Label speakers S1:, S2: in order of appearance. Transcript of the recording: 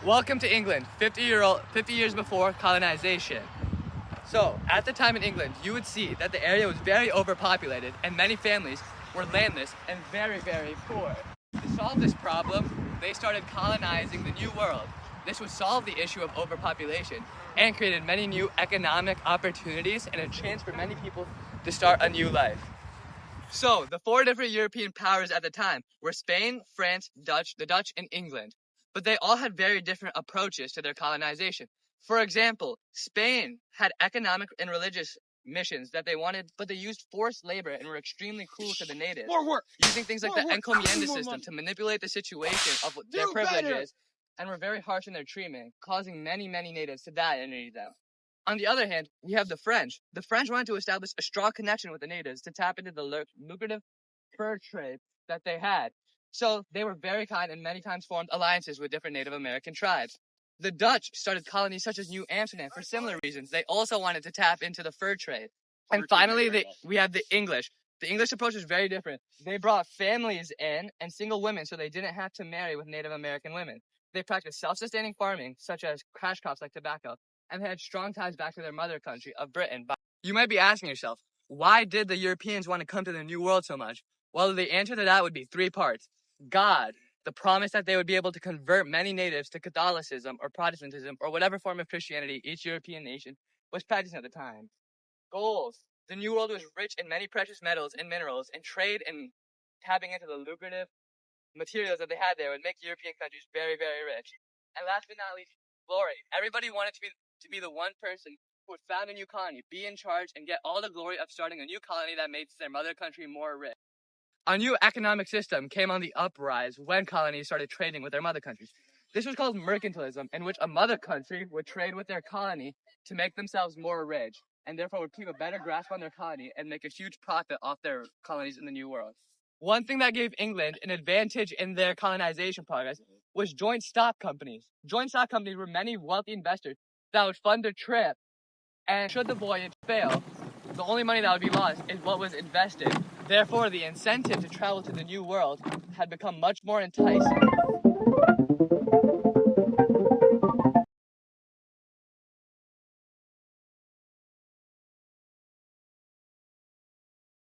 S1: Welcome to England, 50 years before colonization. So, at the time in England, you would see that the area was very overpopulated and many families were landless and very, very poor. To solve this problem, they started colonizing the New World. This would solve the issue of overpopulation and created many new economic opportunities and a chance for many people to start a new life. So, the four different European powers at the time were Spain, France, the Dutch, and England. But they all had very different approaches to their colonization. For example, Spain had economic and religious missions that they wanted, but they used forced labor and were extremely cruel to the natives.
S2: More work!
S1: Using things like the encomienda system to manipulate the situation of their privileges, and were very harsh in their treatment, causing many, many natives to die underneath them. On the other hand, we have the French. The French wanted to establish a strong connection with the natives to tap into the lucrative fur trade that they had. So they were very kind and many times formed alliances with different Native American tribes. The Dutch started colonies such as New Amsterdam for similar reasons. They also wanted to tap into the fur trade. And finally, we have the English. The English approach is very different. They brought families in and single women so they didn't have to marry with Native American women. They practiced self-sustaining farming, such as cash crops like tobacco, and they had strong ties back to their mother country of Britain. You might be asking yourself, why did the Europeans want to come to the New World so much? Well, the answer to that would be three parts. God, the promise that they would be able to convert many natives to Catholicism or Protestantism or whatever form of Christianity each European nation was practicing at the time. Goals. The New World was rich in many precious metals and minerals, and trade and tapping into the lucrative materials that they had there would make European countries very, very rich. And last but not least, glory. Everybody wanted to be the one person who would found a new colony, be in charge, and get all the glory of starting a new colony that made their mother country more rich. A new economic system came on the uprise when colonies started trading with their mother countries. This was called mercantilism, in which a mother country would trade with their colony to make themselves more rich, and therefore would keep a better grasp on their colony and make a huge profit off their colonies in the New World. One thing that gave England an advantage in their colonization progress was joint stock companies. Joint stock companies were many wealthy investors that would fund a trip, and should the voyage fail, the only money that would be lost is what was invested. Therefore, the incentive to travel to the New World had become much more enticing.